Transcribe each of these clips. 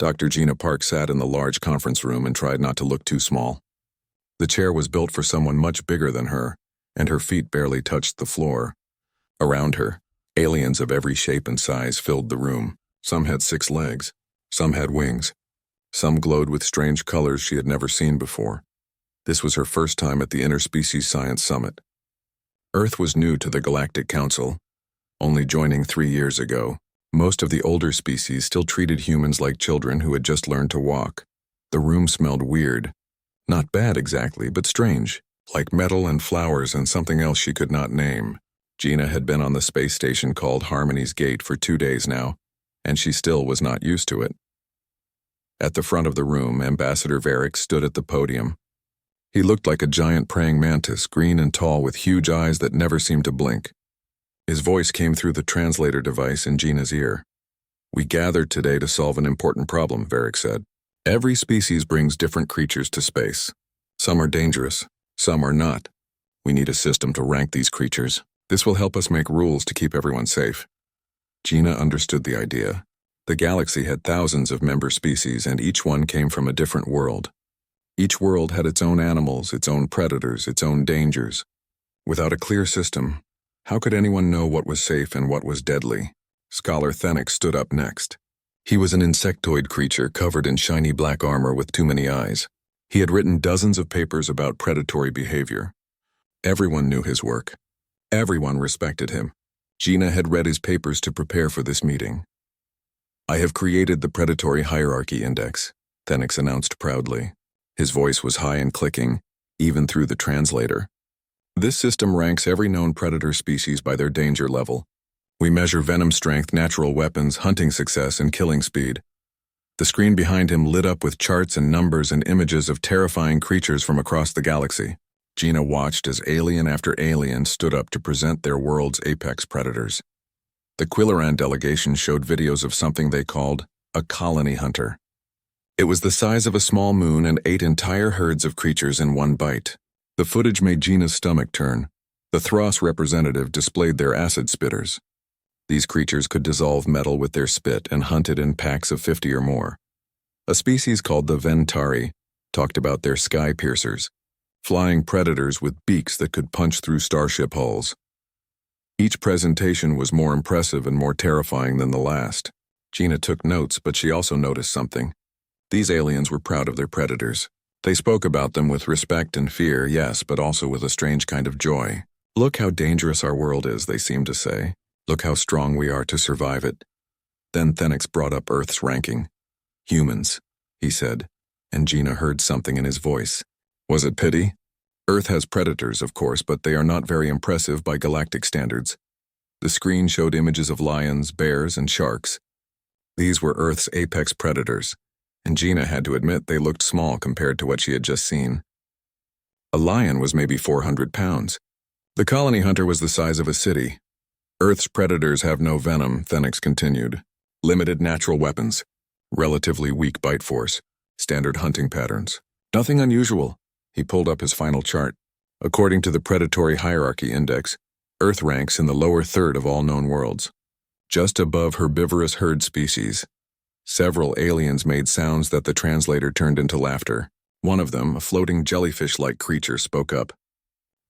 Dr. Gina Park sat in the large conference room and tried not to look too small. The chair was built for someone much bigger than her, and her feet barely touched the floor. Around her, aliens of every shape and size filled the room. Some had 6 legs, some had wings, some glowed with strange colors she had never seen before. This was her first time at the Interspecies Science Summit. Earth was new to the Galactic Council, only joining 3 years ago. Most of the older species still treated humans like children who had just learned to walk. The room smelled weird. Not bad exactly, but strange, like metal and flowers and something else she could not name. Gina had been on the space station called Harmony's Gate for 2 days now, and she still was not used to it. At the front of the room, Ambassador Varric stood at the podium. He looked like a giant praying mantis, green and tall with huge eyes that never seemed to blink. His voice came through the translator device in Gina's ear. "We gathered today to solve an important problem," Varric said. "Every species brings different creatures to space. Some are dangerous, some are not. We need a system to rank these creatures. This will help us make rules to keep everyone safe." Gina understood the idea. The galaxy had thousands of member species, and each one came from a different world. Each world had its own animals, its own predators, its own dangers. Without a clear system, how could anyone know what was safe and what was deadly? Scholar Thenix stood up next. He was an insectoid creature covered in shiny black armor with too many eyes. He had written dozens of papers about predatory behavior. Everyone knew his work. Everyone respected him. Gina had read his papers to prepare for this meeting. "I have created the Predatory Hierarchy Index," Thenix announced proudly. His voice was high and clicking, even through the translator. "This system ranks every known predator species by their danger level. We measure venom strength, natural weapons, hunting success, and killing speed." The screen behind him lit up with charts and numbers and images of terrifying creatures from across the galaxy. Gina watched as alien after alien stood up to present their world's apex predators. The Quilloran delegation showed videos of something they called a colony hunter. It was the size of a small moon and ate entire herds of creatures in one bite. The footage made Gina's stomach turn. The Thros representative displayed their acid spitters. These creatures could dissolve metal with their spit and hunted in packs of 50 or more. A species called the Ventari talked about their sky piercers, flying predators with beaks that could punch through starship hulls. Each presentation was more impressive and more terrifying than the last. Gina took notes, but she also noticed something. These aliens were proud of their predators. They spoke about them with respect and fear, yes, but also with a strange kind of joy. "Look how dangerous our world is," they seemed to say. "Look how strong we are to survive it." Then Thenix brought up Earth's ranking. "Humans," he said, and Gina heard something in his voice. Was it pity? Earth has predators, of course, but they are not very impressive by galactic standards. The screen showed images of lions, bears, and sharks. These were Earth's apex predators, and Gina had to admit they looked small compared to what she had just seen. A lion was maybe 400 pounds. The colony hunter was the size of a city. Earth's predators have no venom, Thenix continued. Limited natural weapons. Relatively weak bite force. Standard hunting patterns. Nothing unusual. He pulled up his final chart. According to the Predatory Hierarchy Index, Earth ranks in the lower third of all known worlds. Just above herbivorous herd species. Several aliens made sounds that the translator turned into laughter. One of them, a floating jellyfish-like creature, spoke up.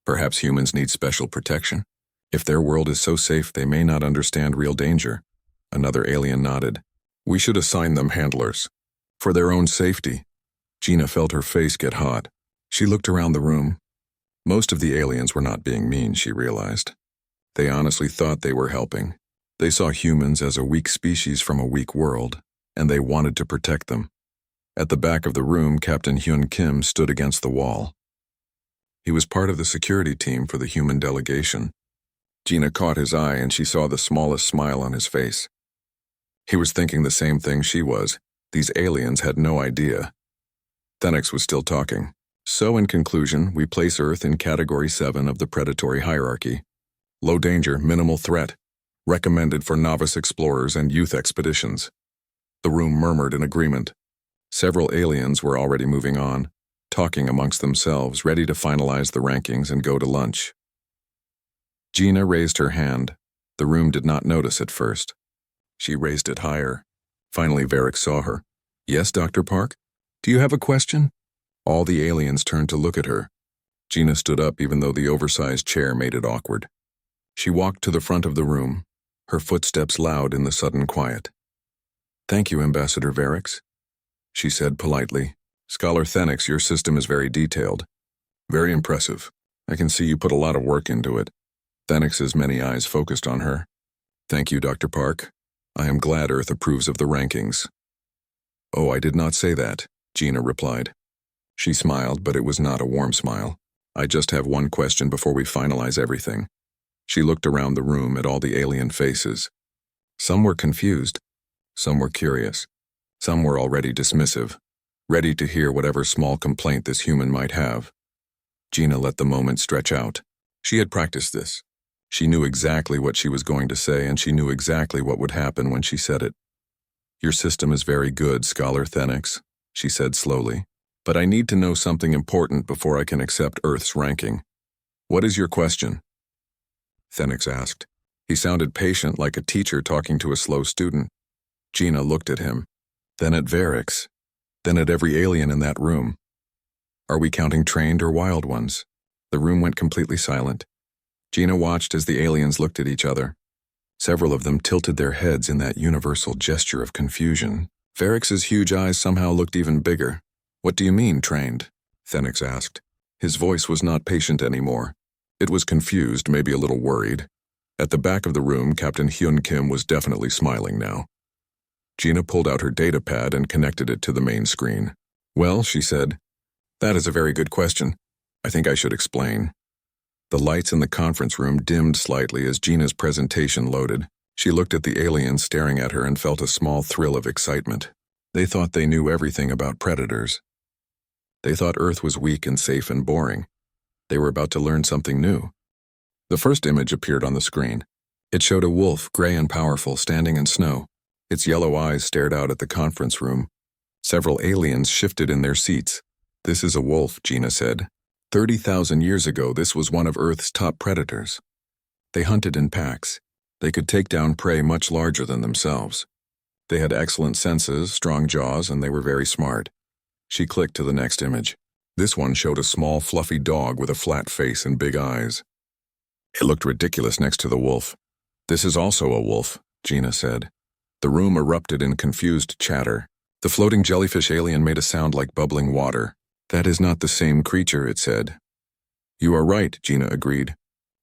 "Perhaps humans need special protection. If their world is so safe, they may not understand real danger." Another alien nodded. "We should assign them handlers. For their own safety." Gina felt her face get hot. She looked around the room. Most of the aliens were not being mean, she realized. They honestly thought they were helping. They saw humans as a weak species from a weak world, and they wanted to protect them. At the back of the room, Captain Hyun Kim stood against the wall. He was part of the security team for the human delegation. Gina caught his eye and she saw the smallest smile on his face. He was thinking the same thing she was. These aliens had no idea. Thenix was still talking. "So in conclusion, we place Earth in Category 7 of the Predatory Hierarchy. Low danger, minimal threat. Recommended for novice explorers and youth expeditions." The room murmured in agreement. Several aliens were already moving on, talking amongst themselves, ready to finalize the rankings and go to lunch. Gina raised her hand. The room did not notice at first. She raised it higher. Finally, Varric saw her. Yes, Dr. Park? Do you have a question? All the aliens turned to look at her. Gina stood up even though the oversized chair made it awkward. She walked to the front of the room, her footsteps loud in the sudden quiet. Thank you, Ambassador Varix, she said politely. Scholar Thenix, your system is very detailed. Very impressive. I can see you put a lot of work into it. Thenix's many eyes focused on her. Thank you, Dr. Park. I am glad Earth approves of the rankings. Oh, I did not say that, Gina replied. She smiled, but it was not a warm smile. I just have one question before we finalize everything. She looked around the room at all the alien faces. Some were confused. Some were curious. Some were already dismissive, ready to hear whatever small complaint this human might have. Gina let the moment stretch out. She had practiced this. She knew exactly what she was going to say, and she knew exactly what would happen when she said it. Your system is very good, Scholar Thenix, she said slowly. But I need to know something important before I can accept Earth's ranking. What is your question? Thenix asked. He sounded patient, like a teacher talking to a slow student. Gina looked at him, then at Varix, then at every alien in that room. Are we counting trained or wild ones? The room went completely silent. Gina watched as the aliens looked at each other. Several of them tilted their heads in that universal gesture of confusion. Varix's huge eyes somehow looked even bigger. What do you mean, trained? Thenix asked. His voice was not patient anymore. It was confused, maybe a little worried. At the back of the room, Captain Hyun Kim was definitely smiling now. Gina pulled out her datapad and connected it to the main screen. Well, she said, that is a very good question. I think I should explain. The lights in the conference room dimmed slightly as Gina's presentation loaded. She looked at the aliens staring at her and felt a small thrill of excitement. They thought they knew everything about predators. They thought Earth was weak and safe and boring. They were about to learn something new. The first image appeared on the screen. It showed a wolf, gray and powerful, standing in snow. Its yellow eyes stared out at the conference room. Several aliens shifted in their seats. This is a wolf, Gina said. 30,000 years ago, this was one of Earth's top predators. They hunted in packs. They could take down prey much larger than themselves. They had excellent senses, strong jaws, and they were very smart. She clicked to the next image. This one showed a small, fluffy dog with a flat face and big eyes. It looked ridiculous next to the wolf. This is also a wolf, Gina said. The room erupted in confused chatter. The floating jellyfish alien made a sound like bubbling water. That is not the same creature, it said. You are right, Gina agreed.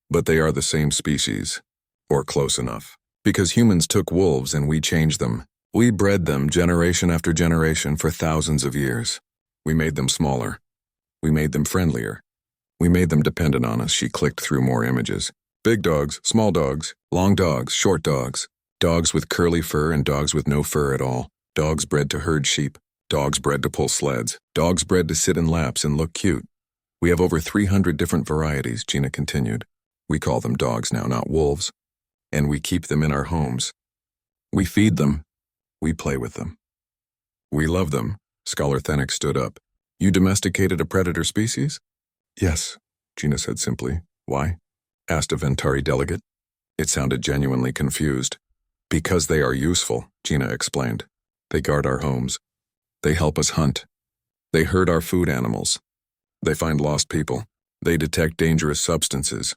But they are the same species. Or close enough. Because humans took wolves and we changed them. We bred them generation after generation for thousands of years. We made them smaller. We made them friendlier. We made them dependent on us. She clicked through more images. Big dogs, small dogs, long dogs, short dogs. Dogs with curly fur and dogs with no fur at all. Dogs bred to herd sheep. Dogs bred to pull sleds. Dogs bred to sit in laps and look cute. We have over 300 different varieties, Gina continued. We call them dogs now, not wolves. And we keep them in our homes. We feed them. We play with them. We love them. Scholar Thenix stood up. You domesticated a predator species? Yes, Gina said simply. Why? Asked a Ventari delegate. It sounded genuinely confused. Because they are useful, Gina explained. They guard our homes. They help us hunt. They herd our food animals. They find lost people. They detect dangerous substances.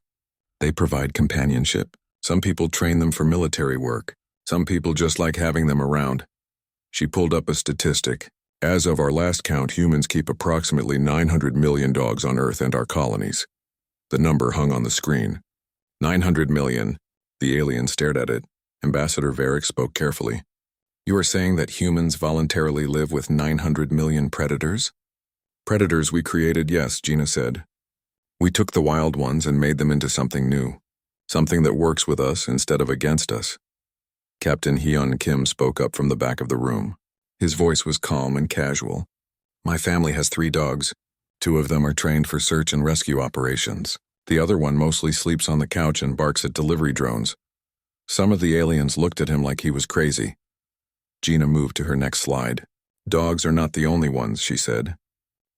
They provide companionship. Some people train them for military work. Some people just like having them around. She pulled up a statistic. As of our last count, humans keep approximately 900 million dogs on Earth and our colonies. The number hung on the screen. 900 million. The alien stared at it. Ambassador Varix spoke carefully. You are saying that humans voluntarily live with 900 million predators? Predators we created, yes, Gina said. We took the wild ones and made them into something new. Something that works with us instead of against us. Captain Hyun Kim spoke up from the back of the room. His voice was calm and casual. My family has 3 dogs. 2 of them are trained for search and rescue operations. The other one mostly sleeps on the couch and barks at delivery drones. Some of the aliens looked at him like he was crazy. Gina moved to her next slide. Dogs are not the only ones, she said.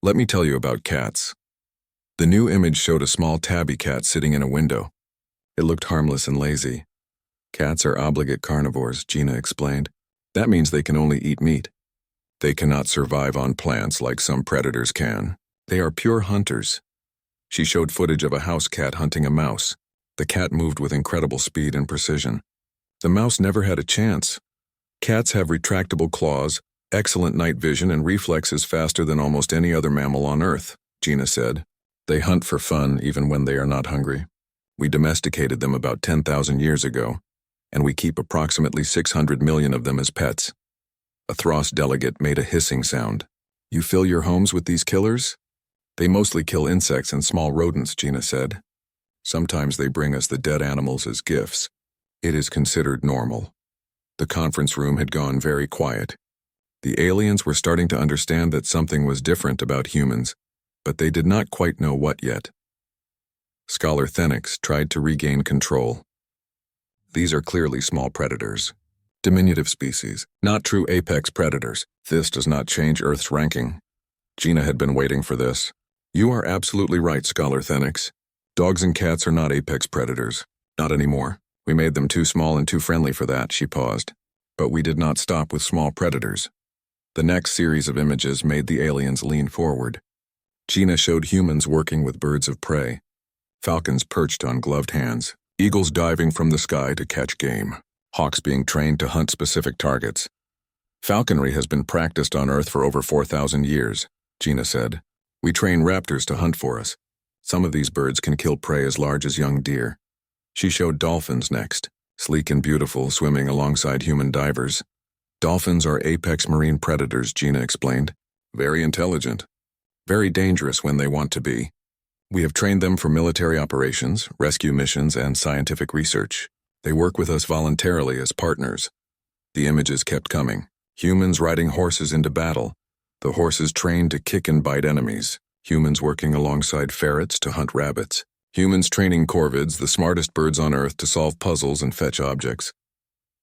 Let me tell you about cats. The new image showed a small tabby cat sitting in a window. It looked harmless and lazy. Cats are obligate carnivores, Gina explained. That means they can only eat meat. They cannot survive on plants like some predators can. They are pure hunters. She showed footage of a house cat hunting a mouse. The cat moved with incredible speed and precision. The mouse never had a chance. Cats have retractable claws, excellent night vision, and reflexes faster than almost any other mammal on Earth, Gina said. They hunt for fun even when they are not hungry. We domesticated them about 10,000 years ago, and we keep approximately 600 million of them as pets. A Thros delegate made a hissing sound. You fill your homes with these killers? They mostly kill insects and small rodents, Gina said. Sometimes they bring us the dead animals as gifts. It is considered normal. The conference room had gone very quiet. The aliens were starting to understand that something was different about humans, but they did not quite know what yet. Scholar Thenix tried to regain control. These are clearly small predators. Diminutive species, not true apex predators. This does not change Earth's ranking. Gina had been waiting for this. You are absolutely right, Scholar Thenix. Dogs and cats are not apex predators. Not anymore. We made them too small and too friendly for that, she paused. But we did not stop with small predators. The next series of images made the aliens lean forward. Gina showed humans working with birds of prey. Falcons perched on gloved hands, eagles diving from the sky to catch game, hawks being trained to hunt specific targets. Falconry has been practiced on Earth for over 4,000 years, Gina said. We train raptors to hunt for us. Some of these birds can kill prey as large as young deer. She showed dolphins next, sleek and beautiful, swimming alongside human divers. Dolphins are apex marine predators, Gina explained. Very intelligent. Very dangerous when they want to be. We have trained them for military operations, rescue missions, and scientific research. They work with us voluntarily as partners. The images kept coming. Humans riding horses into battle. The horses trained to kick and bite enemies. Humans working alongside ferrets to hunt rabbits. Humans training corvids, the smartest birds on Earth, to solve puzzles and fetch objects.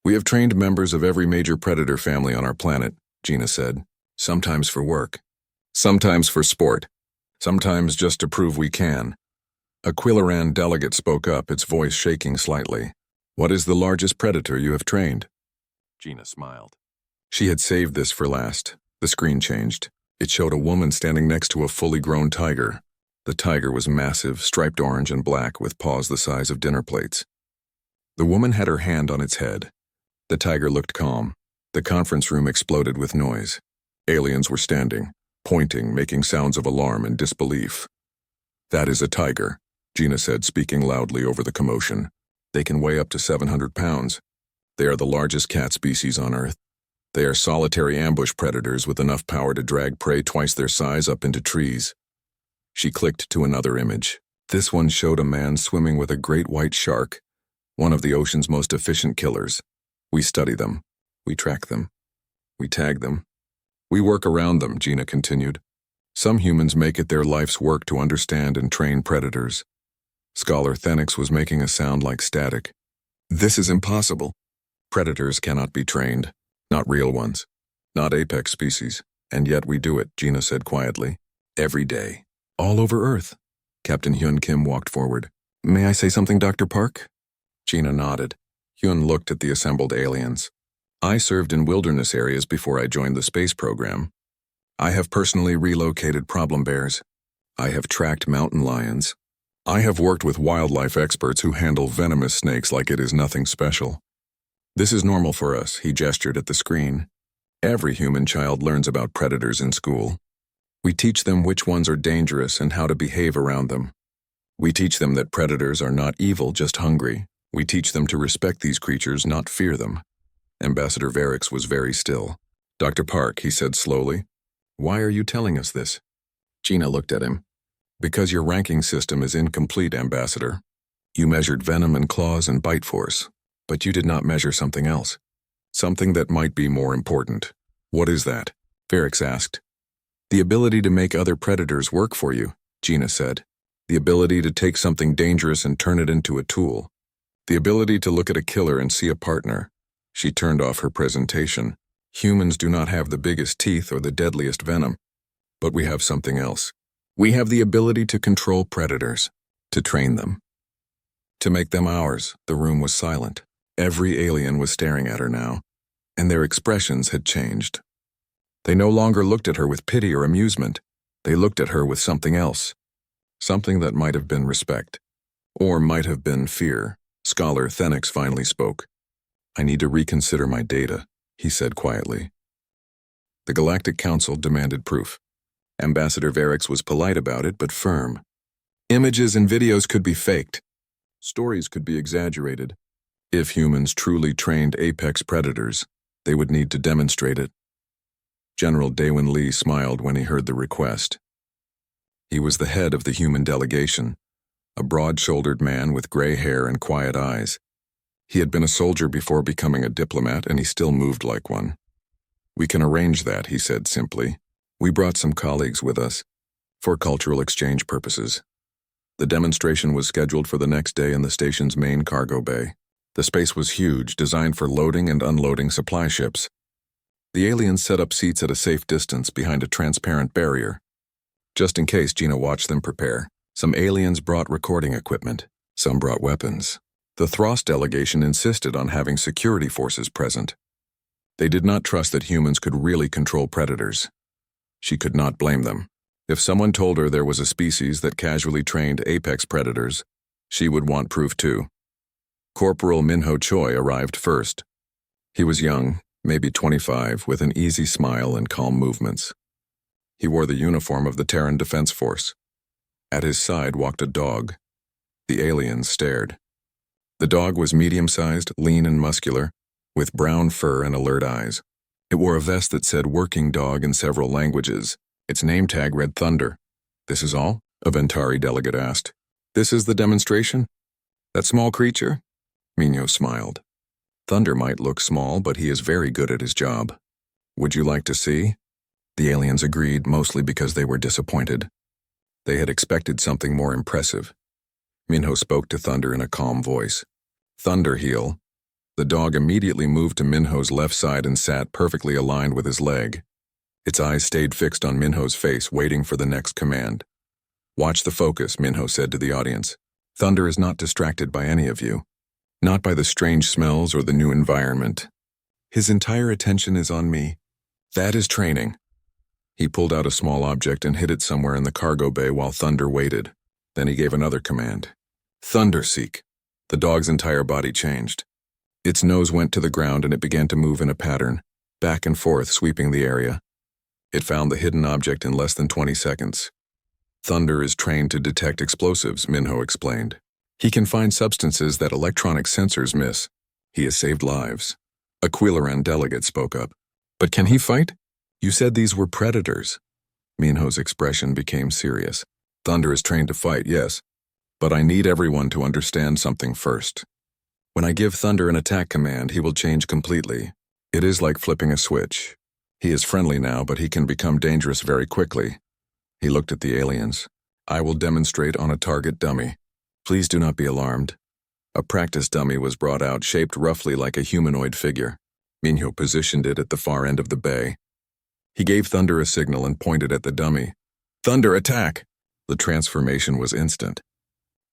We have trained members of every major predator family on our planet, Gina said. Sometimes for work. Sometimes for sport. Sometimes just to prove we can. A Quillaran delegate spoke up, its voice shaking slightly. What is the largest predator you have trained? Gina smiled. She had saved this for last. The screen changed. It showed a woman standing next to a fully grown tiger. The tiger was massive, striped orange and black with paws the size of dinner plates. The woman had her hand on its head. The tiger looked calm. The conference room exploded with noise. Aliens were standing, pointing, making sounds of alarm and disbelief. That is a tiger, Gina said, speaking loudly over the commotion. They can weigh up to 700 pounds. They are the largest cat species on Earth. They are solitary ambush predators with enough power to drag prey twice their size up into trees. She clicked to another image. This one showed a man swimming with a great white shark, one of the ocean's most efficient killers. We study them. We track them. We tag them. We work around them, Gina continued. Some humans make it their life's work to understand and train predators. Scholar Thenix was making a sound like static. This is impossible. Predators cannot be trained. Not real ones. Not apex species. And yet we do it, Gina said quietly. Every day. All over Earth. Captain Hyun Kim walked forward. May I say something, Dr. Park? Gina nodded. Hyun looked at the assembled aliens. I served in wilderness areas before I joined the space program. I have personally relocated problem bears. I have tracked mountain lions. I have worked with wildlife experts who handle venomous snakes like it is nothing special. This is normal for us, he gestured at the screen. Every human child learns about predators in school. We teach them which ones are dangerous and how to behave around them. We teach them that predators are not evil, just hungry. We teach them to respect these creatures, not fear them. Ambassador Varix was very still. Dr. Park, he said slowly, why are you telling us this? Gina looked at him. Because your ranking system is incomplete, Ambassador. You measured venom and claws and bite force, but you did not measure something else. Something that might be more important. What is that? Varix asked. The ability to make other predators work for you, Gina said. The ability to take something dangerous and turn it into a tool. The ability to look at a killer and see a partner. She turned off her presentation. Humans do not have the biggest teeth or the deadliest venom. But we have something else. We have the ability to control predators, to train them. To make them ours. The room was silent. Every alien was staring at her now, and their expressions had changed. They no longer looked at her with pity or amusement. They looked at her with something else. Something that might have been respect. Or might have been fear. Scholar Thenix finally spoke. "I need to reconsider my data," he said quietly. The Galactic Council demanded proof. Ambassador Varix was polite about it, but firm. Images and videos could be faked. Stories could be exaggerated. If humans truly trained apex predators, they would need to demonstrate it. General Daewin Lee smiled when he heard the request. He was the head of the human delegation, a broad-shouldered man with gray hair and quiet eyes. He had been a soldier before becoming a diplomat, and he still moved like one. "We can arrange that," he said simply. "We brought some colleagues with us, for cultural exchange purposes." The demonstration was scheduled for the next day in the station's main cargo bay. The space was huge, designed for loading and unloading supply ships. The aliens set up seats at a safe distance behind a transparent barrier. Just in case Gina watched them prepare, some aliens brought recording equipment. Some brought weapons. The Throst delegation insisted on having security forces present. They did not trust that humans could really control predators. She could not blame them. If someone told her there was a species that casually trained apex predators, she would want proof too. Corporal Minho Choi arrived first. He was young, maybe 25, with an easy smile and calm movements. He wore the uniform of the Terran Defense Force. At his side walked a dog. The aliens stared. The dog was medium-sized, lean and muscular, with brown fur and alert eyes. It wore a vest that said "Working Dog" in several languages. Its name tag read Thunder. "This is all?" a Ventari delegate asked. "This is the demonstration? That small creature?" Minho smiled. "Thunder might look small, but he is very good at his job. Would you like to see?" The aliens agreed, mostly because they were disappointed. They had expected something more impressive. Minho spoke to Thunder in a calm voice. "Thunder heel." The dog immediately moved to Minho's left side and sat perfectly aligned with his leg. Its eyes stayed fixed on Minho's face, waiting for the next command. "Watch the focus," Minho said to the audience. "Thunder is not distracted by any of you. Not by the strange smells or the new environment. His entire attention is on me. That is training." He pulled out a small object and hid it somewhere in the cargo bay while Thunder waited. Then he gave another command. "Thunder seek." The dog's entire body changed. Its nose went to the ground and it began to move in a pattern, back and forth, sweeping the area. It found the hidden object in less than 20 seconds. "Thunder is trained to detect explosives," Minho explained. "He can find substances that electronic sensors miss. He has saved lives." A Quilaran delegate spoke up. "But can he fight? You said these were predators." Minho's expression became serious. "Thunder is trained to fight, yes. But I need everyone to understand something first. When I give Thunder an attack command, he will change completely. It is like flipping a switch. He is friendly now, but he can become dangerous very quickly." He looked at the aliens. "I will demonstrate on a target dummy. Please do not be alarmed." A practice dummy was brought out, shaped roughly like a humanoid figure. Minho positioned it at the far end of the bay. He gave Thunder a signal and pointed at the dummy. "Thunder, attack!" The transformation was instant.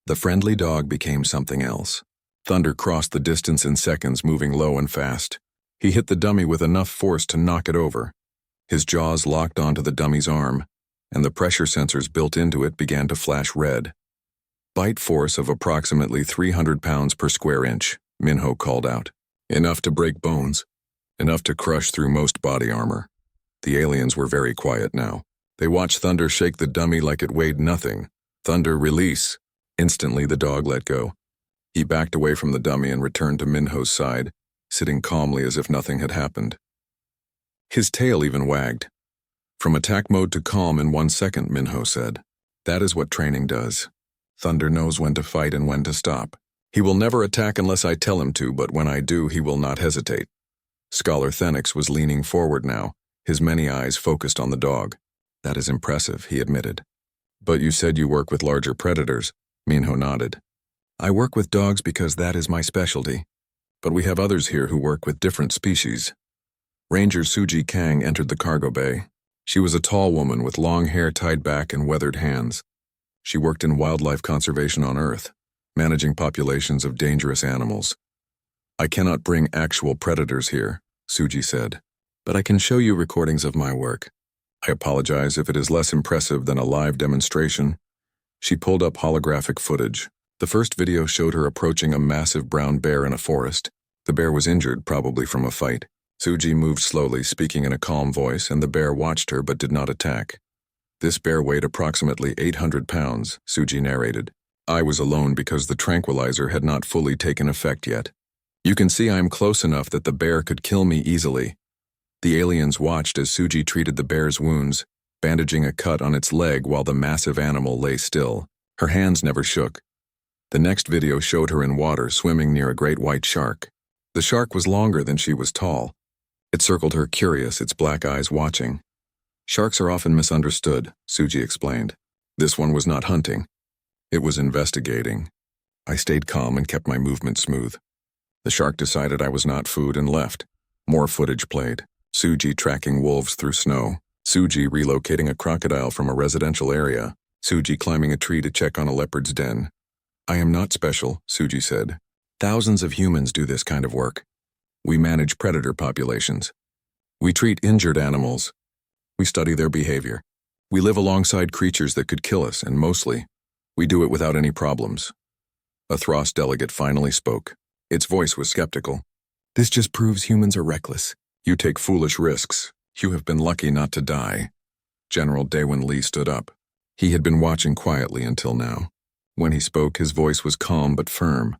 The friendly dog became something else. Thunder crossed the distance in seconds, moving low and fast. He hit the dummy with enough force to knock it over. His jaws locked onto the dummy's arm, and the pressure sensors built into it began to flash red. "Bite force of approximately 300 pounds per square inch," Minho called out. "Enough to break bones. Enough to crush through most body armor." The aliens were very quiet now. They watched Thunder shake the dummy like it weighed nothing. "Thunder, release." Instantly the dog let go. He backed away from the dummy and returned to Minho's side, sitting calmly as if nothing had happened. His tail even wagged. "From attack mode to calm in 1 second, Minho said. "That is what training does. Thunder knows when to fight and when to stop. He will never attack unless I tell him to, but when I do, he will not hesitate." Scholar Thenix was leaning forward now, his many eyes focused on the dog. "That is impressive," he admitted. "But you said you work with larger predators." Minho nodded. "I work with dogs because that is my specialty. But we have others here who work with different species." Ranger Suji Kang entered the cargo bay. She was a tall woman with long hair tied back and weathered hands. She worked in wildlife conservation on Earth, managing populations of dangerous animals. "I cannot bring actual predators here," Suji said. but I can show you recordings of my work. I apologize if it is less impressive than a live demonstration. She pulled up holographic footage. The first video showed her approaching a massive brown bear in a forest. The bear was injured, probably from a fight. Suji moved slowly, speaking in a calm voice, and the bear watched her but did not attack. This bear weighed approximately 800 pounds, Suji narrated. I was alone because the tranquilizer had not fully taken effect yet. You can see I am close enough that the bear could kill me easily. The aliens watched as Suji treated the bear's wounds, bandaging a cut on its leg while the massive animal lay still. Her hands never shook. The next video showed her in water, swimming near a great white shark. The shark was longer than she was tall. It circled her, curious, its black eyes watching. Sharks are often misunderstood, Suji explained. This one was not hunting. It was investigating. I stayed calm and kept my movement smooth. The shark decided I was not food and left. More footage played. Suji tracking wolves through snow. Suji relocating a crocodile from a residential area. Suji climbing a tree to check on a leopard's den. I am not special, Suji said. Thousands of humans do this kind of work. We manage predator populations. We treat injured animals. We study their behavior. We live alongside creatures that could kill us, and mostly, we do it without any problems. A Thros delegate finally spoke. Its voice was skeptical. This just proves humans are reckless. You take foolish risks. You have been lucky not to die. General Daewon Lee stood up. He had been watching quietly until now. When he spoke, his voice was calm but firm.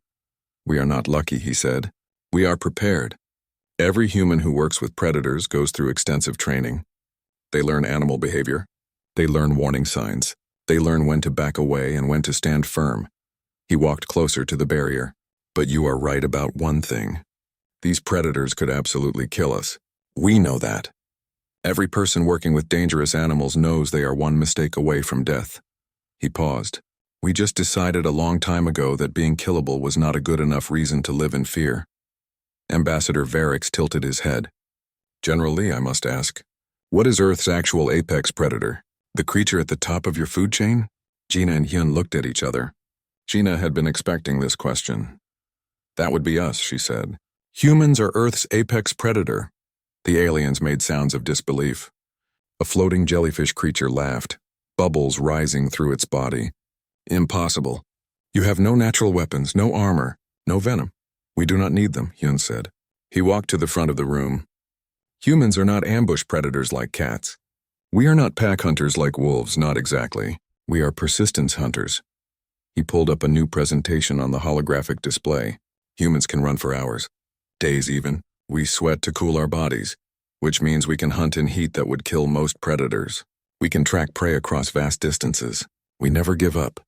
We are not lucky, he said. We are prepared. Every human who works with predators goes through extensive training. They learn animal behavior. They learn warning signs. They learn when to back away and when to stand firm. He walked closer to the barrier. But you are right about one thing. These predators could absolutely kill us. We know that. Every person working with dangerous animals knows they are one mistake away from death. He paused. We just decided a long time ago that being killable was not a good enough reason to live in fear. Ambassador Varix tilted his head. General Lee, I must ask, what is Earth's actual apex predator? The creature at the top of your food chain? Gina and Hyun looked at each other. Gina had been expecting this question. That would be us, she said. Humans are Earth's apex predator. The aliens made sounds of disbelief. A floating jellyfish creature laughed, bubbles rising through its body. Impossible. You have no natural weapons, no armor, no venom. We do not need them, Hyun said. He walked to the front of the room. Humans are not ambush predators like cats. We are not pack hunters like wolves, not exactly. We are persistence hunters. He pulled up a new presentation on the holographic display. Humans can run for hours, days even. We sweat to cool our bodies, which means we can hunt in heat that would kill most predators. We can track prey across vast distances. We never give up.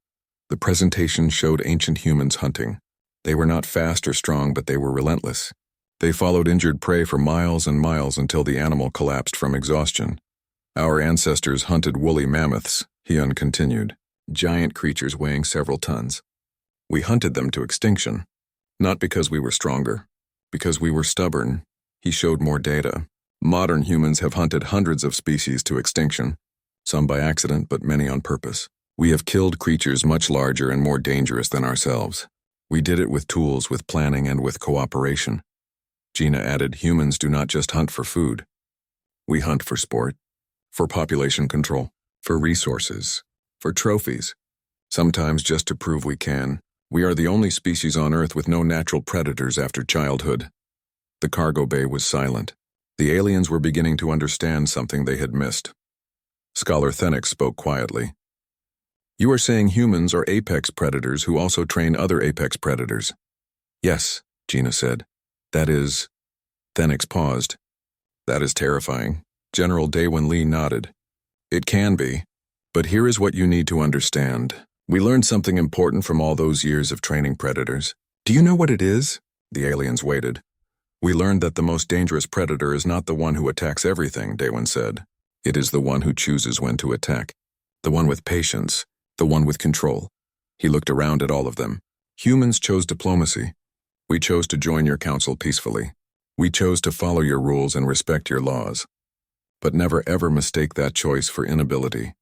The presentation showed ancient humans hunting. They were not fast or strong, but they were relentless. They followed injured prey for miles and miles until the animal collapsed from exhaustion. Our ancestors hunted woolly mammoths, Hyun continued, giant creatures weighing several tons. We hunted them to extinction, not because we were stronger, because we were stubborn. He showed more data. Modern humans have hunted hundreds of species to extinction, some by accident, but many on purpose. We have killed creatures much larger and more dangerous than ourselves. We did it with tools, with planning, and with cooperation. Gina added, humans do not just hunt for food. We hunt for sport, for population control, for resources, for trophies. Sometimes just to prove we can. We are the only species on Earth with no natural predators after childhood. The cargo bay was silent. The aliens were beginning to understand something they had missed. Scholar Thenix spoke quietly. You are saying humans are apex predators who also train other apex predators? Yes, Gina said. That is... Thenix paused. That is terrifying. General Daewon Lee nodded. It can be. But here is what you need to understand. We learned something important from all those years of training predators. Do you know what it is? The aliens waited. We learned that the most dangerous predator is not the one who attacks everything, Daewon said. It is the one who chooses when to attack. The one with patience. The one with control. He looked around at all of them. Humans chose diplomacy. We chose to join your council peacefully. We chose to follow your rules and respect your laws. But never ever mistake that choice for inability.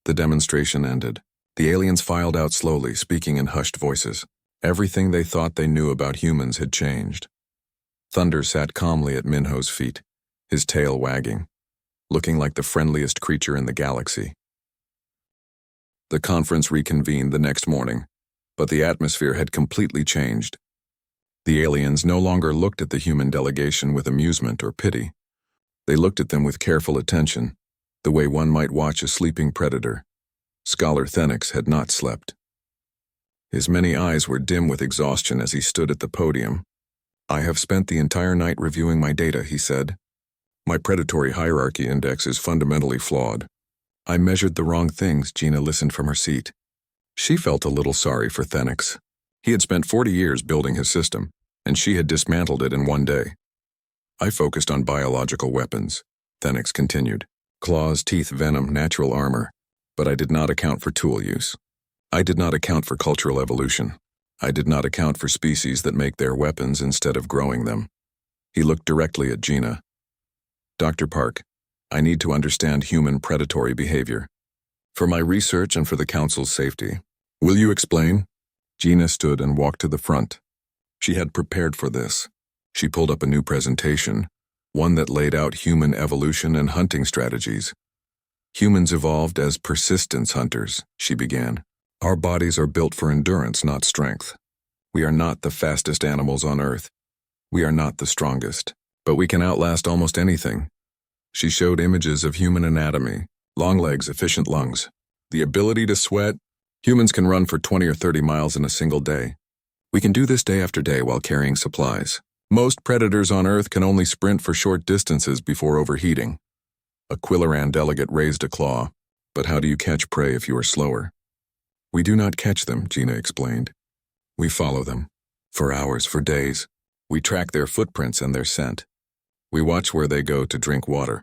The demonstration ended. The aliens filed out slowly, speaking in hushed voices. Everything they thought they knew about humans had changed. Thunder sat calmly at Minho's feet. his tail wagging, looking like the friendliest creature in the galaxy. The conference reconvened the next morning, but the atmosphere had completely changed. The aliens no longer looked at the human delegation with amusement or pity. They looked at them with careful attention, the way one might watch a sleeping predator. Scholar Thenix had not slept. His many eyes were dim with exhaustion as he stood at the podium. "I have spent the entire night reviewing my data," he said. "My predatory hierarchy index is fundamentally flawed. I measured the wrong things." Gina listened from her seat. She felt a little sorry for Thenix. He had spent 40 years building his system, and she had dismantled it in one day. "I focused on biological weapons," Thenix continued. "Claws, teeth, venom, natural armor. But I did not account for tool use. I did not account for cultural evolution. I did not account for species that make their weapons instead of growing them." He looked directly at Gina. "Dr. Park, I need to understand human predatory behavior. For my research and for the Council's safety. Will you explain?" Gina stood and walked to the front. She had prepared for this. She pulled up a new presentation, one that laid out human evolution and hunting strategies. "Humans evolved as persistence hunters," she began. "Our bodies are built for endurance, not strength. We are not the fastest animals on Earth. We are not the strongest, but we can outlast almost anything." She showed images of human anatomy: long legs, efficient lungs, the ability to sweat. Humans can run for 20 or 30 miles in a single day. We can do this day after day while carrying supplies. Most predators on Earth can only sprint for short distances before overheating. A Quilloran delegate raised a claw. "But how do you catch prey if you are slower?" "We do not catch them," Gina explained. "We follow them. For hours, for days. We track their footprints and their scent. We watch where they go to drink water.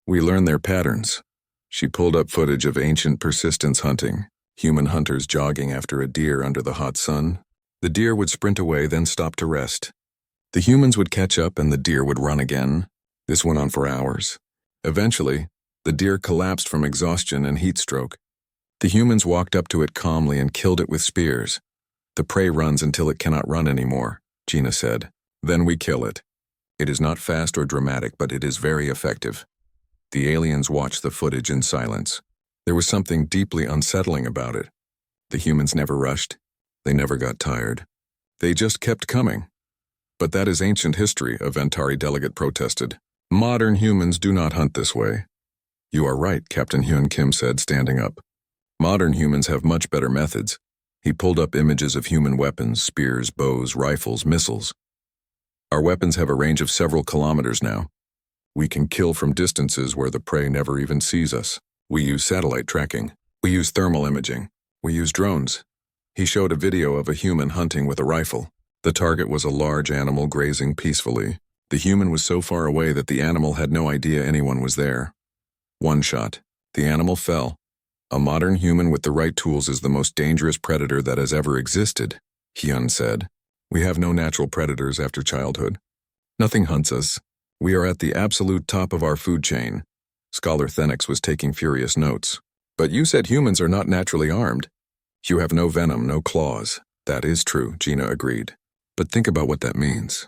We learn their patterns." She pulled up footage of ancient persistence hunting, human hunters jogging after a deer under the hot sun. The deer would sprint away, then stop to rest. The humans would catch up and the deer would run again. This went on for hours. Eventually, the deer collapsed from exhaustion and heat stroke. The humans walked up to it calmly and killed it with spears. "The prey runs until it cannot run anymore," Gina said. "Then we kill it. It is not fast or dramatic, but it is very effective." The aliens watched the footage in silence. There was something deeply unsettling about it. The humans never rushed. They never got tired. They just kept coming. "But that is ancient history," a Ventari delegate protested. "Modern humans do not hunt this way." "You are right," Captain Hyun Kim said, standing up. "Modern humans have much better methods." He pulled up images of human weapons: spears, bows, rifles, missiles. "Our weapons have a range of several kilometers now. We can kill from distances where the prey never even sees us. We use satellite tracking. We use thermal imaging. We use drones." He showed a video of a human hunting with a rifle. The target was a large animal grazing peacefully. The human was so far away that the animal had no idea anyone was there. One shot. The animal fell. "A modern human with the right tools is the most dangerous predator that has ever existed," Hyun said. "We have no natural predators after childhood. Nothing hunts us. We are at the absolute top of our food chain." Scholar Thenix was taking furious notes. "But you said humans are not naturally armed." "You have no venom, no claws." "That is true," Gina agreed. "But think about what that means.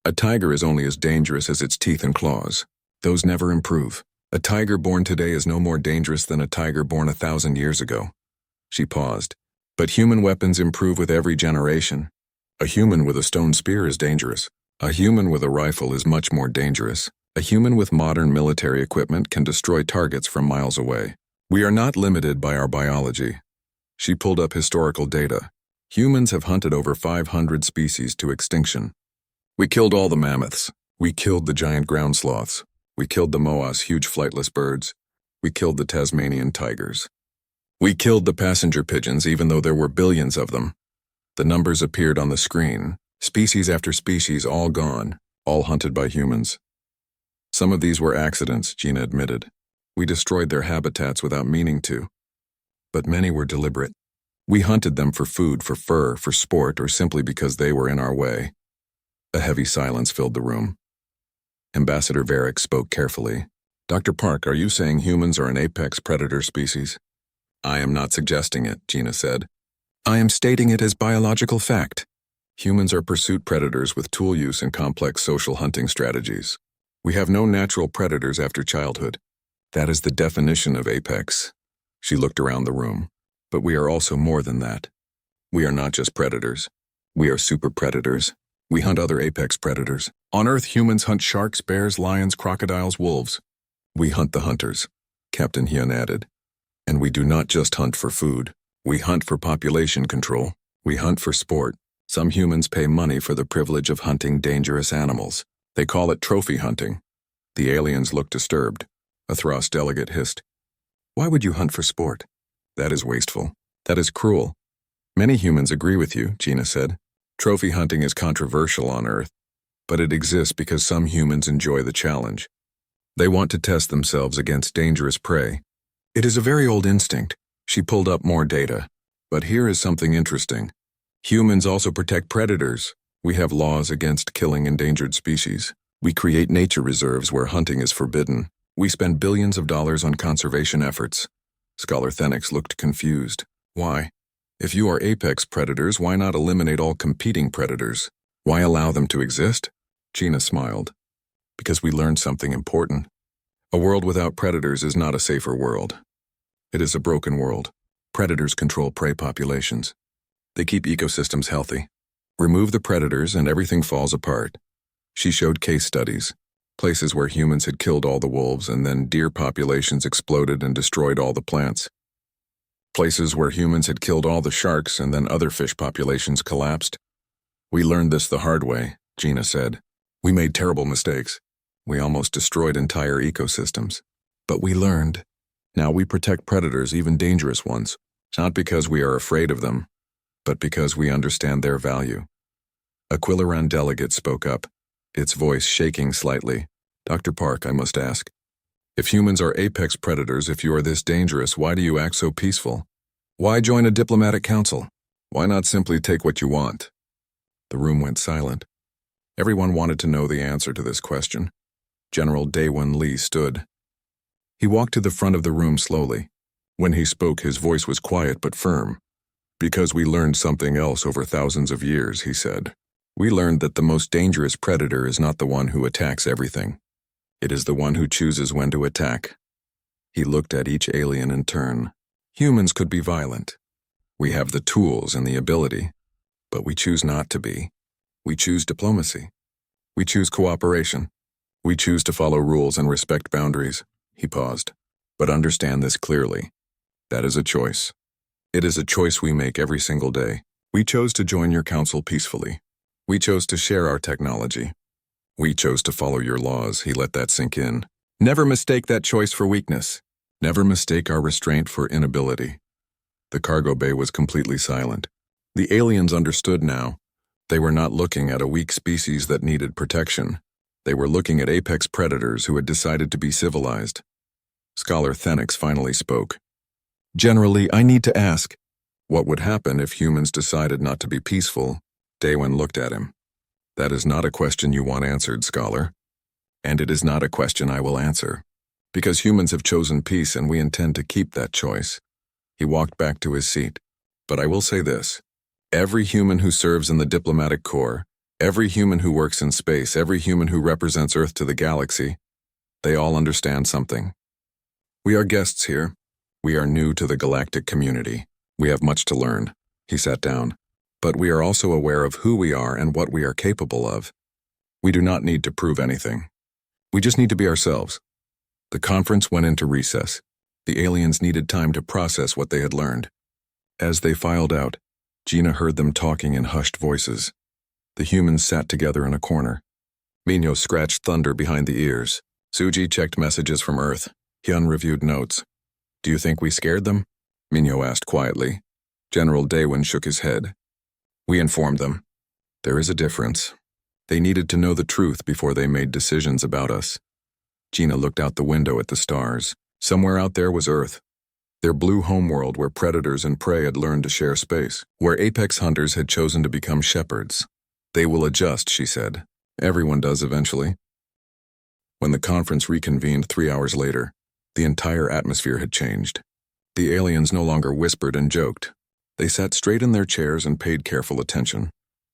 A tiger is only as dangerous as its teeth and claws. Those never improve. A tiger born today is no more dangerous than a tiger born 1,000 years ago." She paused. "But human weapons improve with every generation. A human with a stone spear is dangerous. A human with a rifle is much more dangerous. A human with modern military equipment can destroy targets from miles away. We are not limited by our biology." She pulled up historical data. Humans have hunted over 500 species to extinction. We killed all the mammoths. We killed the giant ground sloths. We killed the moas, huge flightless birds. We killed the Tasmanian tigers. We killed the passenger pigeons, even though there were billions of them. The numbers appeared on the screen. Species after species, all gone, all hunted by humans. "Some of these were accidents," Gina admitted. "We destroyed their habitats without meaning to. But many were deliberate. We hunted them for food, for fur, for sport, or simply because they were in our way." A heavy silence filled the room. Ambassador Varick spoke carefully. "Dr. Park, are you saying humans are an apex predator species?" "I am not suggesting it," Gina said. "I am stating it as biological fact. Humans are pursuit predators with tool use and complex social hunting strategies. We have no natural predators after childhood. That is the definition of apex. She looked around the room. But we are also more than that. We are not just predators. We are super predators. We hunt other apex predators. On Earth, humans hunt sharks, bears, lions, crocodiles, wolves. We hunt the hunters, Captain Hyun added. And we do not just hunt for food. We hunt for population control. We hunt for sport. Some humans pay money for the privilege of hunting dangerous animals. They call it trophy hunting. The aliens looked disturbed. A Thros delegate hissed. Why would you hunt for sport? That is wasteful. That is cruel. Many humans agree with you, Gina said. Trophy hunting is controversial on Earth, but it exists because some humans enjoy the challenge. They want to test themselves against dangerous prey. It is a very old instinct. She pulled up more data. But here is something interesting. Humans also protect predators. We have laws against killing endangered species. We create nature reserves where hunting is forbidden. We spend billions of dollars on conservation efforts. Scholar Thenix looked confused. Why? If you are apex predators, why not eliminate all competing predators? Why allow them to exist? Gina smiled. Because we learned something important. A world without predators is not a safer world. It is a broken world. Predators control prey populations. They keep ecosystems healthy. Remove the predators and everything falls apart. She showed case studies. Places where humans had killed all the wolves and then deer populations exploded and destroyed all the plants. Places where humans had killed all the sharks and then other fish populations collapsed. We learned this the hard way, Gina said. We made terrible mistakes. We almost destroyed entire ecosystems. But we learned. Now we protect predators, even dangerous ones, not because we are afraid of them, but because we understand their value. A Quillaran delegate spoke up, its voice shaking slightly. Dr. Park, I must ask. If humans are apex predators, if you are this dangerous, why do you act so peaceful? Why join a diplomatic council? Why not simply take what you want? The room went silent. Everyone wanted to know the answer to this question. General Daewon Lee stood. He walked to the front of the room slowly. When he spoke, his voice was quiet but firm. Because we learned something else over thousands of years, he said. We learned that the most dangerous predator is not the one who attacks everything. It is the one who chooses when to attack. He looked at each alien in turn. Humans could be violent. We have the tools and the ability, but we choose not to be. We choose diplomacy. We choose cooperation. We choose to follow rules and respect boundaries. He paused. But understand this clearly. That is a choice. It is a choice we make every single day. We chose to join your council peacefully. We chose to share our technology. We chose to follow your laws. He let that sink in. Never mistake that choice for weakness. Never mistake our restraint for inability. The cargo bay was completely silent. The aliens understood now. They were not looking at a weak species that needed protection. They were looking at apex predators who had decided to be civilized. Scholar Thenix finally spoke. Generally, I need to ask, what would happen if humans decided not to be peaceful? Daewon looked at him. That is not a question you want answered, Scholar. And it is not a question I will answer. Because humans have chosen peace and we intend to keep that choice. He walked back to his seat. But I will say this. Every human who serves in the diplomatic corps, every human who works in space, every human who represents Earth to the galaxy, they all understand something. We are guests here. We are new to the galactic community. We have much to learn. He sat down. But we are also aware of who we are and what we are capable of. We do not need to prove anything. We just need to be ourselves. The conference went into recess. The aliens needed time to process what they had learned. As they filed out, Gina heard them talking in hushed voices. The humans sat together in a corner. Minyo scratched thunder behind the ears. Suji checked messages from Earth. Hyun reviewed notes. Do you think we scared them? Minyo asked quietly. General Daewon shook his head. We informed them. There is a difference. They needed to know the truth before they made decisions about us. Gina looked out the window at the stars. Somewhere out there was Earth. Their blue homeworld where predators and prey had learned to share space, where apex hunters had chosen to become shepherds. They will adjust, she said. Everyone does eventually. When the conference reconvened 3 hours later, the entire atmosphere had changed. The aliens no longer whispered and joked. They sat straight in their chairs and paid careful attention.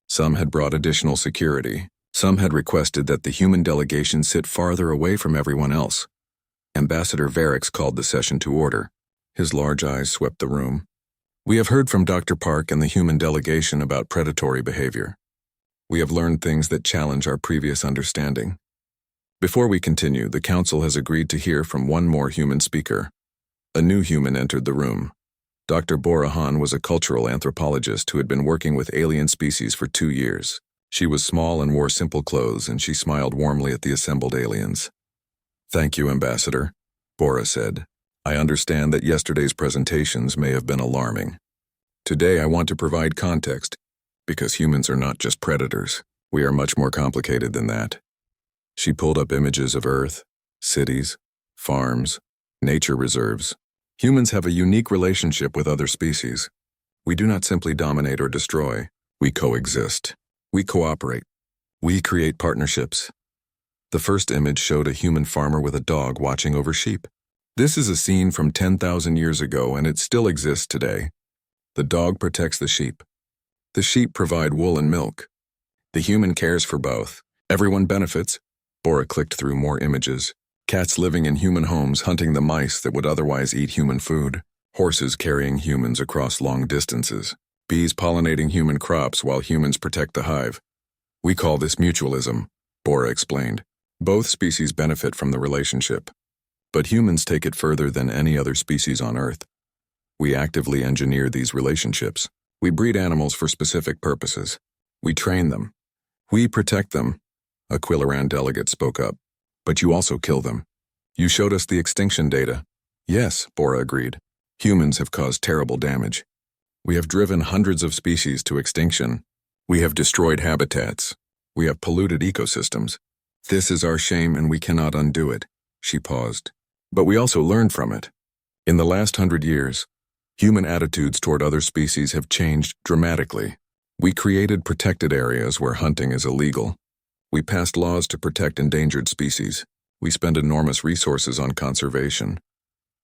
Some had brought additional security. Some had requested that the human delegation sit farther away from everyone else. Ambassador Varix called the session to order. His large eyes swept the room. We have heard from Dr. Park and the human delegation about predatory behavior. We have learned things that challenge our previous understanding. Before we continue, the Council has agreed to hear from one more human speaker. A new human entered the room. Dr. Borahan was a cultural anthropologist who had been working with alien species for 2 years. She was small and wore simple clothes, and she smiled warmly at the assembled aliens. "Thank you, Ambassador," Bora said. "I understand that yesterday's presentations may have been alarming. Today I want to provide context, because humans are not just predators. We are much more complicated than that." She pulled up images of Earth, cities, farms, nature reserves. Humans have a unique relationship with other species. We do not simply dominate or destroy. We coexist. We cooperate. We create partnerships. The first image showed a human farmer with a dog watching over sheep. This is a scene from 10,000 years ago, and it still exists today. The dog protects the sheep. The sheep provide wool and milk. The human cares for both. Everyone benefits. Bora clicked through more images. Cats living in human homes hunting the mice that would otherwise eat human food. Horses carrying humans across long distances. Bees pollinating human crops while humans protect the hive. We call this mutualism, Bora explained. Both species benefit from the relationship. But humans take it further than any other species on Earth. We actively engineer these relationships. We breed animals for specific purposes. We train them. We protect them. A Quillaran delegate spoke up. But you also kill them. You showed us the extinction data. Yes, Bora agreed. Humans have caused terrible damage. We have driven hundreds of species to extinction. We have destroyed habitats. We have polluted ecosystems. This is our shame and we cannot undo it. She paused. But we also learned from it. In the last 100 years, human attitudes toward other species have changed dramatically. We created protected areas where hunting is illegal. We passed laws to protect endangered species. We spend enormous resources on conservation.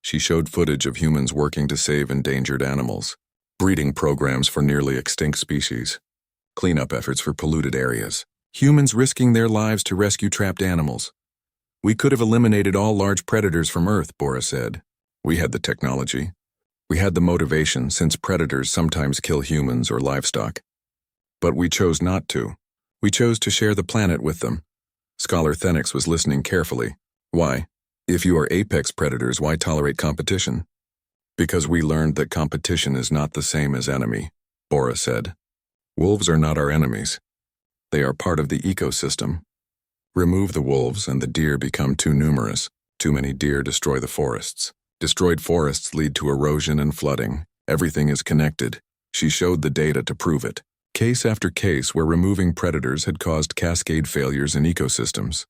She showed footage of humans working to save endangered animals, breeding programs for nearly extinct species, cleanup efforts for polluted areas, humans risking their lives to rescue trapped animals. We could have eliminated all large predators from Earth, Bora said. We had the technology. We had the motivation, since predators sometimes kill humans or livestock. But we chose not to. We chose to share the planet with them. Scholar Thenix was listening carefully. Why? If you are apex predators, why tolerate competition? Because we learned that competition is not the same as enemy, Bora said. Wolves are not our enemies. They are part of the ecosystem. Remove the wolves and the deer become too numerous. Too many deer destroy the forests. Destroyed forests lead to erosion and flooding. Everything is connected. She showed the data to prove it. Case after case where removing predators had caused cascade failures in ecosystems.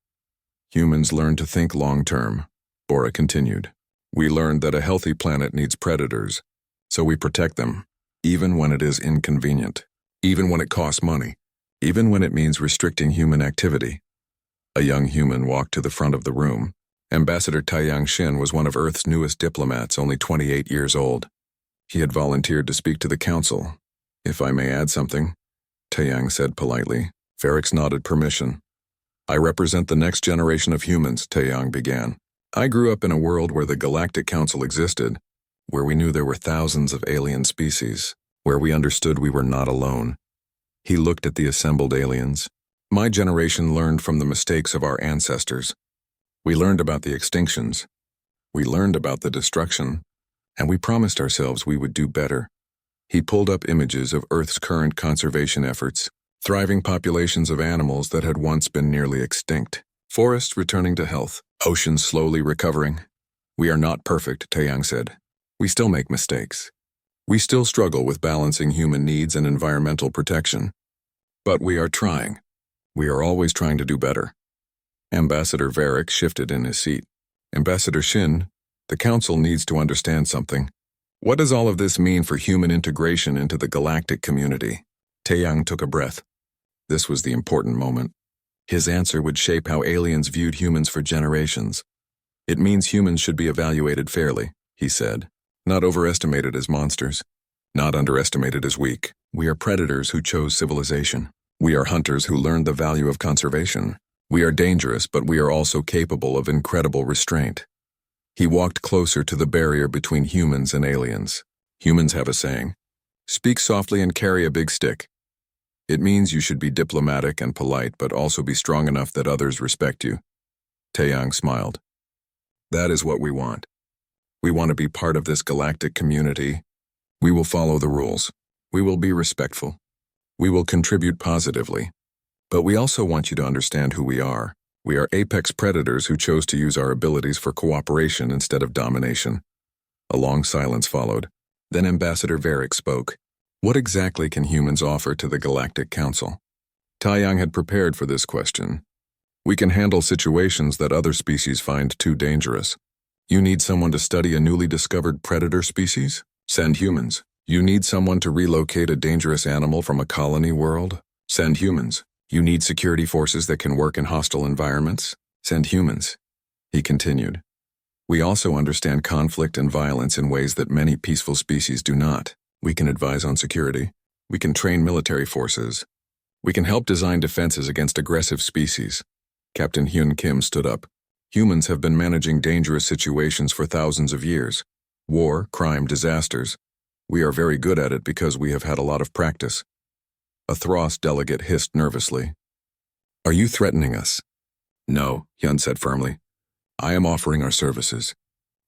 Humans learned to think long-term, Bora continued. We learned that a healthy planet needs predators, so we protect them, even when it is inconvenient, even when it costs money, even when it means restricting human activity. A young human walked to the front of the room. Ambassador Taiyang Xin was one of Earth's newest diplomats, only 28 years old. He had volunteered to speak to the Council. If I may add something, Taiyang said politely. Varix nodded permission. I represent the next generation of humans, Taiyang began. I grew up in a world where the Galactic Council existed, where we knew there were thousands of alien species, where we understood we were not alone. He looked at the assembled aliens. My generation learned from the mistakes of our ancestors. We learned about the extinctions. We learned about the destruction, and we promised ourselves we would do better. He pulled up images of Earth's current conservation efforts, thriving populations of animals that had once been nearly extinct, forests returning to health, oceans slowly recovering. We are not perfect, Taiyang said. We still make mistakes. We still struggle with balancing human needs and environmental protection. But we are trying. We are always trying to do better. Ambassador Varix shifted in his seat. Ambassador Xin, the Council needs to understand something. What does all of this mean for human integration into the galactic community? Taiyang took a breath. This was the important moment. His answer would shape how aliens viewed humans for generations. It means humans should be evaluated fairly, he said. Not overestimated as monsters. Not underestimated as weak. We are predators who chose civilization. We are hunters who learned the value of conservation. We are dangerous, but we are also capable of incredible restraint. He walked closer to the barrier between humans and aliens. Humans have a saying, "Speak softly and carry a big stick." It means you should be diplomatic and polite, but also be strong enough that others respect you. Taeyang smiled. That is what we want. We want to be part of this galactic community. We will follow the rules. We will be respectful. We will contribute positively. But we also want you to understand who we are. We are apex predators who chose to use our abilities for cooperation instead of domination. A long silence followed. Then Ambassador Varric spoke. What exactly can humans offer to the Galactic Council? Taeyang had prepared for this question. We can handle situations that other species find too dangerous. You need someone to study a newly discovered predator species? Send humans. You need someone to relocate a dangerous animal from a colony world? Send humans. You need security forces that can work in hostile environments? Send humans. He continued. We also understand conflict and violence in ways that many peaceful species do not. We can advise on security. We can train military forces. We can help design defenses against aggressive species. Captain Hyun Kim stood up. Humans have been managing dangerous situations for thousands of years. War, crime, disasters. We are very good at it because we have had a lot of practice. A Thros delegate hissed nervously. Are you threatening us? No, Hyun said firmly. I am offering our services.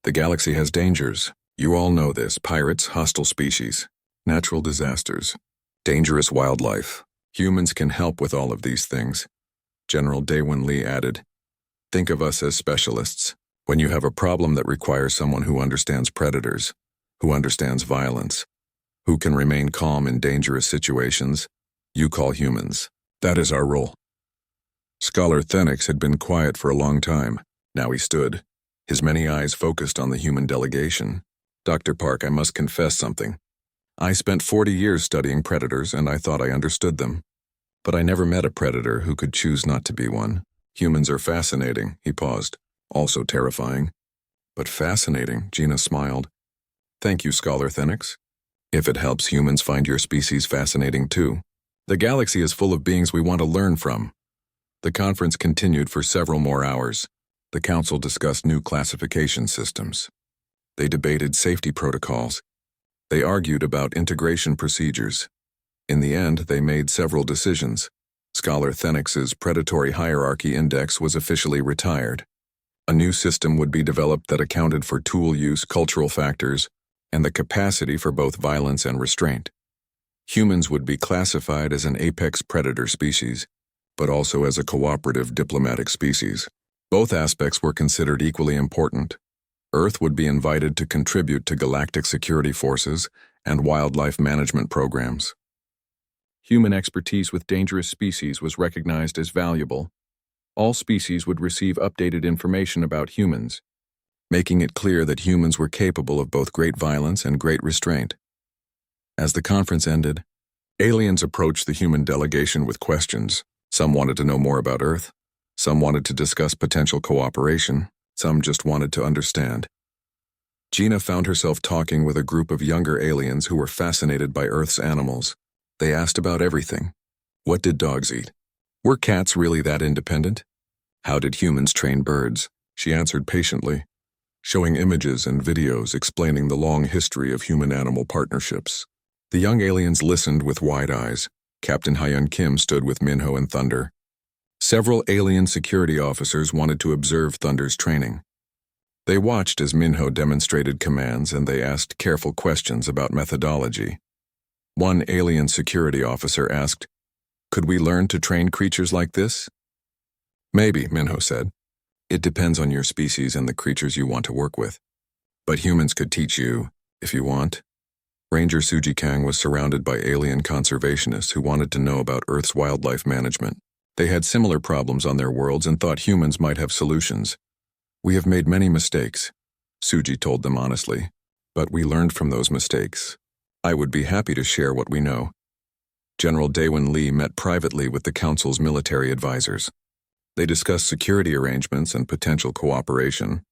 The galaxy has dangers. You all know this. Pirates, hostile species, natural disasters, dangerous wildlife. Humans can help with all of these things. General Daewon Lee added, think of us as specialists. When you have a problem that requires someone who understands predators, who understands violence, who can remain calm in dangerous situations, you call humans. That is our role. Scholar Thenix had been quiet for a long time. Now he stood, his many eyes focused on the human delegation. Dr. Park, I must confess something. I spent 40 years studying predators and I thought I understood them. But I never met a predator who could choose not to be one. Humans are fascinating, he paused. Also terrifying. But fascinating, Gina smiled. Thank you, Scholar Thenix. If it helps humans find your species fascinating too. The galaxy is full of beings we want to learn from. The conference continued for several more hours. The council discussed new classification systems. They debated safety protocols. They argued about integration procedures. In the end, they made several decisions. Scholar Thenix's predatory hierarchy index was officially retired. A new system would be developed that accounted for tool use, cultural factors, and the capacity for both violence and restraint. Humans would be classified as an apex predator species, but also as a cooperative diplomatic species. Both aspects were considered equally important. Earth would be invited to contribute to galactic security forces and wildlife management programs. Human expertise with dangerous species was recognized as valuable. All species would receive updated information about humans, making it clear that humans were capable of both great violence and great restraint. As the conference ended, aliens approached the human delegation with questions. Some wanted to know more about Earth. Some wanted to discuss potential cooperation. Some just wanted to understand. Gina found herself talking with a group of younger aliens who were fascinated by Earth's animals. They asked about everything. What did dogs eat? Were cats really that independent? How did humans train birds? She answered patiently, showing images and videos explaining the long history of human-animal partnerships. The young aliens listened with wide eyes. Captain Hyun Kim stood with Minho and Thunder. Several alien security officers wanted to observe Thunder's training. They watched as Minho demonstrated commands and they asked careful questions about methodology. One alien security officer asked, "Could we learn to train creatures like this?" "Maybe," Minho said. "It depends on your species and the creatures you want to work with. But humans could teach you, if you want." Ranger Suji Kang was surrounded by alien conservationists who wanted to know about Earth's wildlife management. They had similar problems on their worlds and thought humans might have solutions. "We have made many mistakes," Suji told them honestly, "but we learned from those mistakes. I would be happy to share what we know." General Daewon Lee met privately with the Council's military advisors. They discussed security arrangements and potential cooperation.